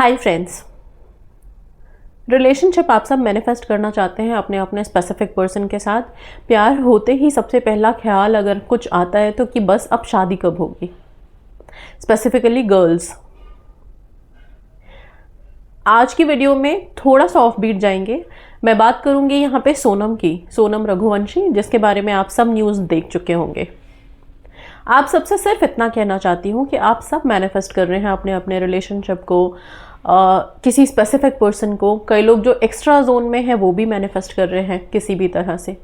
Hi friends, relationship आप सब manifest करना चाहते हैं अपने अपने स्पेसिफिक पर्सन के साथ। प्यार होते ही सबसे पहला ख्याल अगर कुछ आता है तो कि बस अब शादी कब होगी। Specifically girls. आज की वीडियो में थोड़ा सा ऑफ बीट जाएंगे। मैं बात करूंगी यहाँ पे सोनम की, सोनम रघुवंशी, जिसके बारे में आप सब न्यूज़ देख चुके होंगे। आप सबसे सिर्फ इतना कहना चाहती हूँ कि आप सब मैनिफेस्ट कर रहे हैं अपने अपने रिलेशनशिप को, किसी स्पेसिफिक पर्सन को। कई लोग जो एक्स्ट्रा जोन में है वो भी मैनिफेस्ट कर रहे हैं किसी भी तरह से।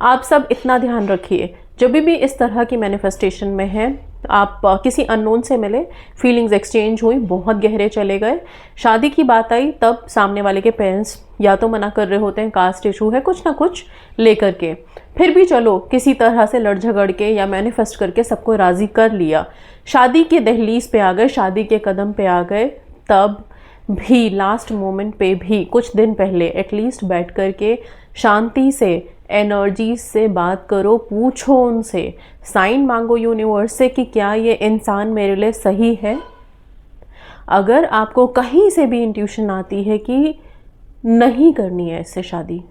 आप सब इतना ध्यान रखिए, जब भी इस तरह की मैनिफेस्टेशन में है, आप किसी अननोन से मिले, फीलिंग्स एक्सचेंज हुई, बहुत गहरे चले गए, शादी की बात आई, तब सामने वाले के पेरेंट्स या तो मना कर रहे होते हैं, कास्ट इशू है, कुछ ना कुछ लेकर के, फिर भी चलो किसी तरह से लड़ झगड़ के या मैनिफेस्ट करके सबको राज़ी कर लिया, शादी के दहलीज पे आ गए, शादी के कदम पे आ गए, तब भी लास्ट मोमेंट पे भी कुछ दिन पहले एटलीस्ट बैठ कर के शांति से एनर्जी से बात करो, पूछो उनसे, साइन मांगो यूनिवर्स से कि क्या ये इंसान मेरे लिए सही है। अगर आपको कहीं से भी इंट्यूशन आती है कि नहीं करनी है इससे शादी,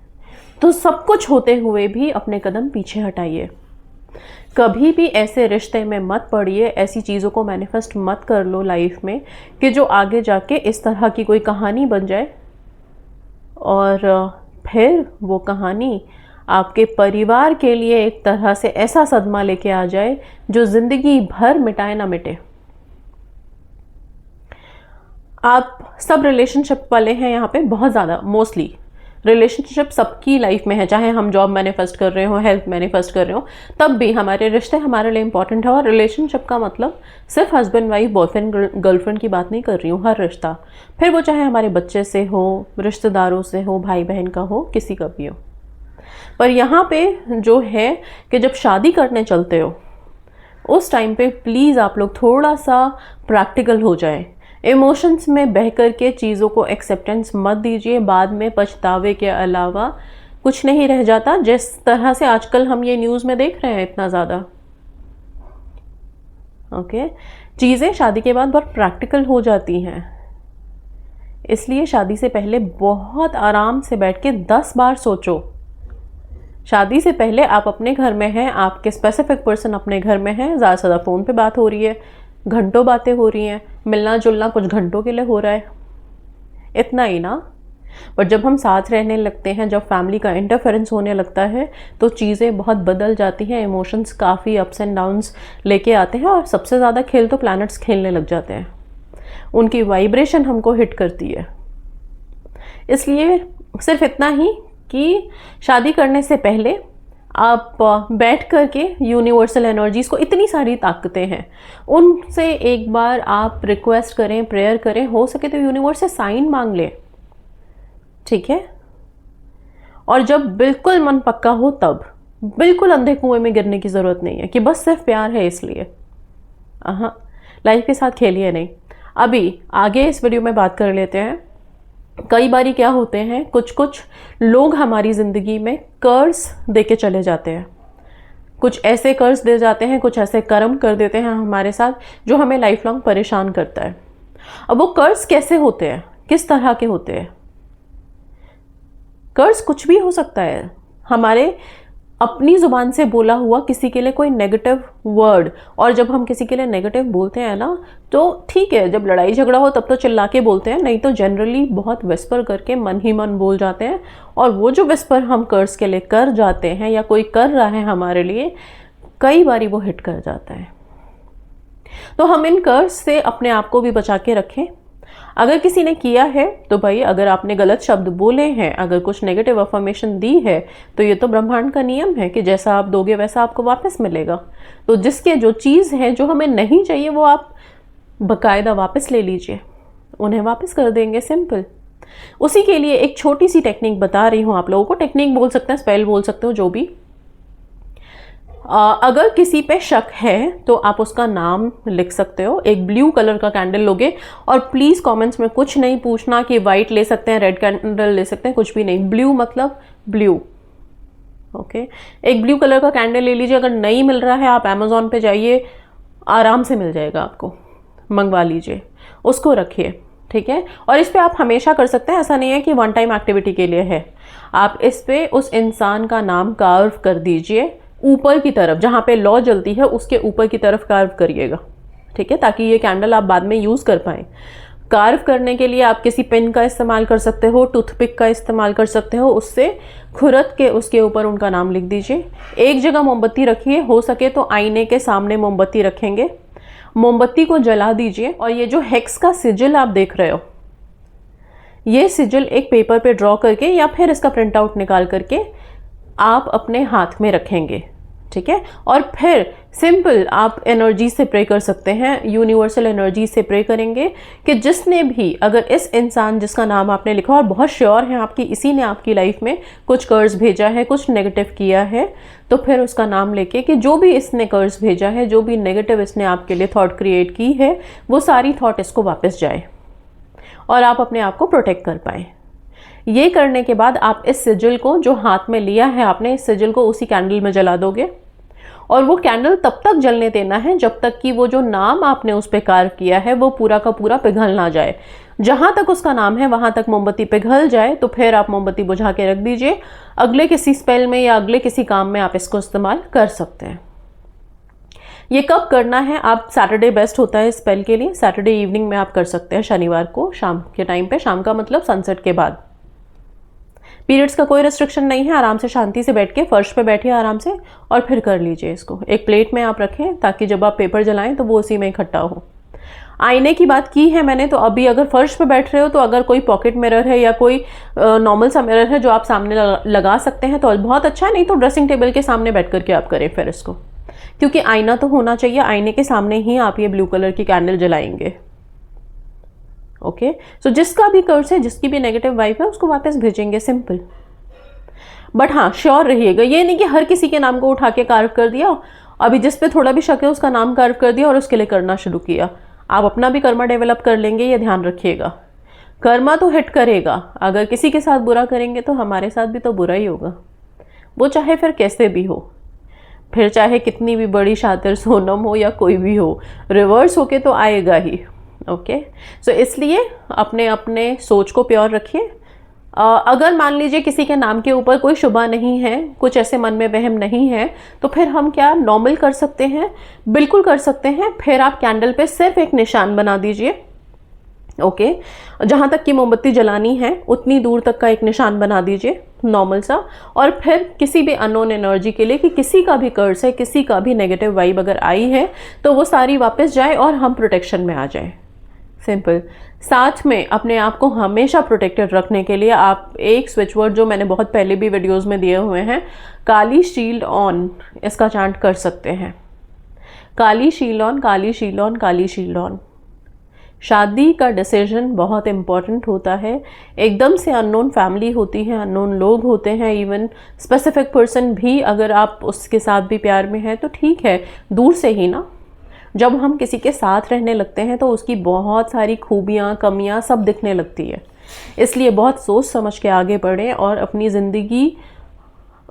तो सब कुछ होते हुए भी अपने कदम पीछे हटाइए। कभी भी ऐसे रिश्ते में मत पड़िए, ऐसी चीज़ों को मैनिफेस्ट मत कर लो लाइफ में कि जो आगे जाके इस तरह की कोई कहानी बन जाए और फिर वो कहानी आपके परिवार के लिए एक तरह से ऐसा सदमा लेके आ जाए जो ज़िंदगी भर मिटाए ना मिटे। आप सब रिलेशनशिप वाले हैं यहाँ पे, बहुत ज़्यादा मोस्टली रिलेशनशिप सबकी लाइफ में है, चाहे हम जॉब मैनिफेस्ट कर रहे हो, हेल्थ मैनिफेस्ट कर रहे हो, तब भी हमारे रिश्ते हमारे लिए इंपॉर्टेंट है। और रिलेशनशिप का मतलब सिर्फ हस्बैंड वाइफ, बॉयफ्रेंड गर्लफ्रेंड की बात नहीं कर रही हूँ, हर रिश्ता, फिर वो चाहे हमारे बच्चे से हो, रिश्तेदारों से हो, भाई बहन का हो, किसी का भी हो। पर यहाँ पे जो है कि जब शादी करने चलते हो उस टाइम पे प्लीज़ आप लोग थोड़ा सा प्रैक्टिकल हो जाए। इमोशंस में बह कर के चीज़ों को एक्सेप्टेंस मत दीजिए, बाद में पछतावे के अलावा कुछ नहीं रह जाता, जिस तरह से आजकल हम ये न्यूज़ में देख रहे हैं इतना ज़्यादा। ओके, चीज़ें शादी के बाद बहुत प्रैक्टिकल हो जाती हैं, इसलिए शादी से पहले बहुत आराम से बैठ के 10 बार सोचो। शादी से पहले आप अपने घर में हैं, आपके स्पेसिफिक पर्सन अपने घर में हैं, ज़्यादा से ज़्यादा फ़ोन पे बात हो रही है, घंटों बातें हो रही हैं, मिलना जुलना कुछ घंटों के लिए हो रहा है, इतना ही ना। पर जब हम साथ रहने लगते हैं, जब फैमिली का इंटरफेरेंस होने लगता है, तो चीज़ें बहुत बदल जाती हैं, इमोशंस काफ़ी अप्स एंड डाउन्स लेके आते हैं, और सबसे ज़्यादा खेल तो प्लैनेट्स खेलने लग जाते हैं, उनकी वाइब्रेशन हमको हिट करती है। इसलिए सिर्फ इतना ही कि शादी करने से पहले आप बैठ कर के यूनिवर्सल एनर्जीज़ को, इतनी सारी ताकतें हैं, उनसे एक बार आप रिक्वेस्ट करें, प्रेयर करें, हो सके तो यूनिवर्स से साइन मांग लें, ठीक है। और जब बिल्कुल मन पक्का हो, तब बिल्कुल अंधे कुएं में गिरने की ज़रूरत नहीं है कि बस सिर्फ प्यार है इसलिए। हाँ, लाइफ के साथ खेलिए नहीं। अभी आगे इस वीडियो में बात कर लेते हैं। कई बारी क्या होते हैं, कुछ कुछ लोग हमारी ज़िंदगी में कर्ज दे के चले जाते हैं, कुछ ऐसे कर्ज दे जाते हैं, कुछ ऐसे कर्म कर देते हैं हमारे साथ जो हमें लाइफ लॉन्ग परेशान करता है। अब वो कर्ज कैसे होते हैं, किस तरह के होते हैं? कर्ज कुछ भी हो सकता है, हमारे अपनी ज़ुबान से बोला हुआ किसी के लिए कोई नेगेटिव वर्ड। और जब हम किसी के लिए नेगेटिव बोलते हैं ना, तो ठीक है, जब लड़ाई झगड़ा हो तब तो चिल्ला के बोलते हैं, नहीं तो जनरली बहुत विस्पर करके मन ही मन बोल जाते हैं। और वो जो विस्पर हम कर्ज के लिए कर जाते हैं या कोई कर रहा है हमारे लिए, कई बारी वो हिट कर जाता है। तो हम इन कर्ज से अपने आप को भी बचा के रखें। अगर किसी ने किया है तो भाई, अगर आपने गलत शब्द बोले हैं, अगर कुछ नेगेटिव अफर्मेशन दी है, तो ये तो ब्रह्मांड का नियम है कि जैसा आप दोगे वैसा आपको वापस मिलेगा। तो जिसके जो चीज़ है जो हमें नहीं चाहिए, वो आप बकायदा वापस ले लीजिए, उन्हें वापस कर देंगे, सिंपल। उसी के लिए एक छोटी सी टेक्निक बता रही हूँ आप लोगों को। टेक्निक बोल सकते हैं, स्पेल बोल सकते हो, जो भी। अगर किसी पे शक है तो आप उसका नाम लिख सकते हो। एक ब्लू कलर का कैंडल लोगे, और प्लीज़ कमेंट्स में कुछ नहीं पूछना कि वाइट ले सकते हैं, रेड कैंडल ले सकते हैं, कुछ भी नहीं। ब्लू मतलब ब्लू, ओके। एक ब्लू कलर का कैंडल ले लीजिए। अगर नहीं मिल रहा है, आप अमेज़ॉन पे जाइए, आराम से मिल जाएगा आपको, मंगवा लीजिए, उसको रखिए। ठीक है। और इस पे आप हमेशा कर सकते हैं, ऐसा नहीं है कि वन टाइम एक्टिविटी के लिए है। आप इस पे उस इंसान का नाम कार्व कर दीजिए ऊपर की तरफ, जहाँ पे लौ जलती है उसके ऊपर की तरफ कार्व करिएगा, ठीक है, ताकि ये कैंडल आप बाद में यूज़ कर पाएँ। कार्व करने के लिए आप किसी पेन का इस्तेमाल कर सकते हो, टूथपिक का इस्तेमाल कर सकते हो, उससे खुरद के उसके ऊपर उनका नाम लिख दीजिए। एक जगह मोमबत्ती रखिए, हो सके तो आईने के सामने मोमबत्ती रखेंगे, मोमबत्ती को जला दीजिए। और ये जो हेक्स का सिजिल आप देख रहे हो, ये सिजिल एक पेपर पे ड्रॉ करके या फिर इसका प्रिंट आउट निकाल करके आप अपने हाथ में रखेंगे, ठीक है। और फिर सिंपल आप एनर्जी से प्रे कर सकते हैं, यूनिवर्सल एनर्जी से प्रे करेंगे कि जिसने भी, अगर इस इंसान जिसका नाम आपने लिखा और बहुत श्योर है आपकी इसी ने आपकी लाइफ में कुछ कर्ज भेजा है, कुछ नेगेटिव किया है, तो फिर उसका नाम लेके कि जो भी इसने कर्ज भेजा है, जो भी नेगेटिव इसने आपके लिए थॉट क्रिएट की है, वो सारी थॉट इसको वापस जाए और आप अपने आप को प्रोटेक्ट कर पाएँ। ये करने के बाद आप इस सिजिल को जो हाथ में लिया है आपने, इस सिजिल को उसी कैंडल में जला दोगे। और वो कैंडल तब तक जलने देना है जब तक कि वो जो नाम आपने उस पर कार्व किया है वो पूरा का पूरा पिघल ना जाए। जहाँ तक उसका नाम है वहाँ तक मोमबत्ती पिघल जाए तो फिर आप मोमबत्ती बुझा के रख दीजिए। अगले किसी स्पेल में या अगले किसी काम में आप इसको इस्तेमाल कर सकते हैं। ये कब करना है? आप सैटरडे बेस्ट होता है स्पेल के लिए, सैटरडे इवनिंग में आप कर सकते हैं, शनिवार को शाम के टाइम पे, शाम का मतलब सनसेट के बाद। पीरियड्स का कोई रेस्ट्रिक्शन नहीं है, आराम से शांति से बैठ के फर्श पे बैठिए आराम से और फिर कर लीजिए इसको। एक प्लेट में आप रखें ताकि जब आप पेपर जलाएं तो वो उसी में इकट्ठा हो। आईने की बात की है मैंने, तो अभी अगर फर्श पे बैठ रहे हो तो अगर कोई पॉकेट मिरर है या कोई नॉर्मल सा मिरर है जो आप सामने लगा सकते हैं तो बहुत अच्छा है, नहीं तो ड्रेसिंग टेबल के सामने बैठ करके आप करें फिर इसको, क्योंकि आईना तो होना चाहिए, आईने के सामने ही आप ये ब्लू कलर की कैंडल जलाएंगे। ओके, सो जिसका भी कर्ज है, जिसकी भी नेगेटिव वाइब है, उसको वापस भेजेंगे, सिंपल। बट हाँ, श्योर रहिएगा, ये नहीं कि हर किसी के नाम को उठा के कार्व कर दिया, अभी जिस पे थोड़ा भी शक है उसका नाम कार्व कर दिया और उसके लिए करना शुरू किया। आप अपना भी कर्मा डेवलप कर लेंगे, ये ध्यान रखिएगा। कर्मा तो हिट करेगा, अगर किसी के साथ बुरा करेंगे तो हमारे साथ भी तो बुरा ही होगा, वो चाहे फिर कैसे भी हो, फिर चाहे कितनी भी बड़ी शातिर सोनम हो या कोई भी हो, रिवर्स होके तो आएगा ही। ओके, सो इसलिए अपने अपने सोच को प्योर रखिए। अगर मान लीजिए किसी के नाम के ऊपर कोई शुबा नहीं है, कुछ ऐसे मन में वहम नहीं है, तो फिर हम क्या नॉर्मल कर सकते हैं? बिल्कुल कर सकते हैं। फिर आप कैंडल पे सिर्फ एक निशान बना दीजिए। ओके, जहाँ तक की मोमबत्ती जलानी है उतनी दूर तक का एक निशान बना दीजिए नॉर्मल सा, और फिर किसी भी अननोन एनर्जी के लिए कि किसी का भी कर्ज है, किसी का भी नेगेटिव वाइब अगर आई है तो वो सारी वापस जाए और हम प्रोटेक्शन में आ जाए, सिंपल। साथ में अपने आप को हमेशा प्रोटेक्टेड रखने के लिए आप एक स्विच वर्ड जो मैंने बहुत पहले भी वीडियोस में दिए हुए हैं, काली शील्ड ऑन, इसका चांट कर सकते हैं। Kali shield on, Kali shield on, Kali shield on. शादी का डिसीजन बहुत इम्पॉर्टेंट होता है। एकदम से अननोन फैमिली होती है, अननोन लोग होते हैं, इवन स्पेसिफिक पर्सन भी, अगर आप उसके साथ भी प्यार में हैं तो ठीक है, दूर से ही ना। जब हम किसी के साथ रहने लगते हैं तो उसकी बहुत सारी खूबियाँ, कमियाँ सब दिखने लगती है। इसलिए बहुत सोच समझ के आगे बढ़ें और अपनी ज़िंदगी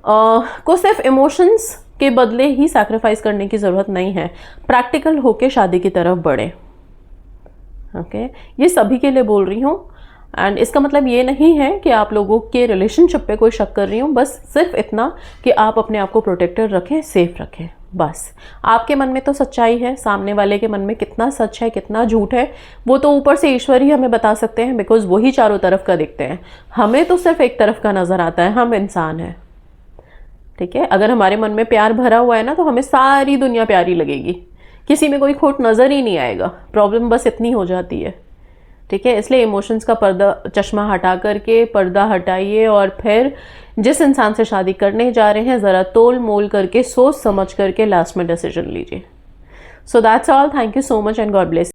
को सिर्फ इमोशंस के बदले ही सैक्रिफाइस करने की ज़रूरत नहीं है, प्रैक्टिकल होके शादी की तरफ बढ़ें। ओके, ये सभी के लिए बोल रही हूँ। एंड इसका मतलब ये नहीं है कि आप लोगों के रिलेशनशिप पे कोई शक कर रही हूँ, बस सिर्फ इतना कि आप अपने आप को प्रोटेक्टेड रखें, सेफ रखें, बस। आपके मन में तो सच्चाई है, सामने वाले के मन में कितना सच है, कितना झूठ है, वो तो ऊपर से ईश्वर ही हमें बता सकते हैं, बिकॉज वही चारों तरफ का देखते हैं। हमें तो सिर्फ एक तरफ का नज़र आता है, हम इंसान हैं, ठीक है। अगर हमारे मन में प्यार भरा हुआ है ना तो हमें सारी दुनिया प्यारी लगेगी, किसी में कोई खोट नज़र ही नहीं आएगा। प्रॉब्लम बस इतनी हो जाती है, ठीक है। इसलिए इमोशंस का पर्दा, चश्मा हटा करके पर्दा हटाइए और फिर जिस इंसान से शादी करने जा रहे हैं ज़रा तोल मोल करके, सोच समझ करके लास्ट में डिसीजन लीजिए। So that's all. Thank you so much and God bless.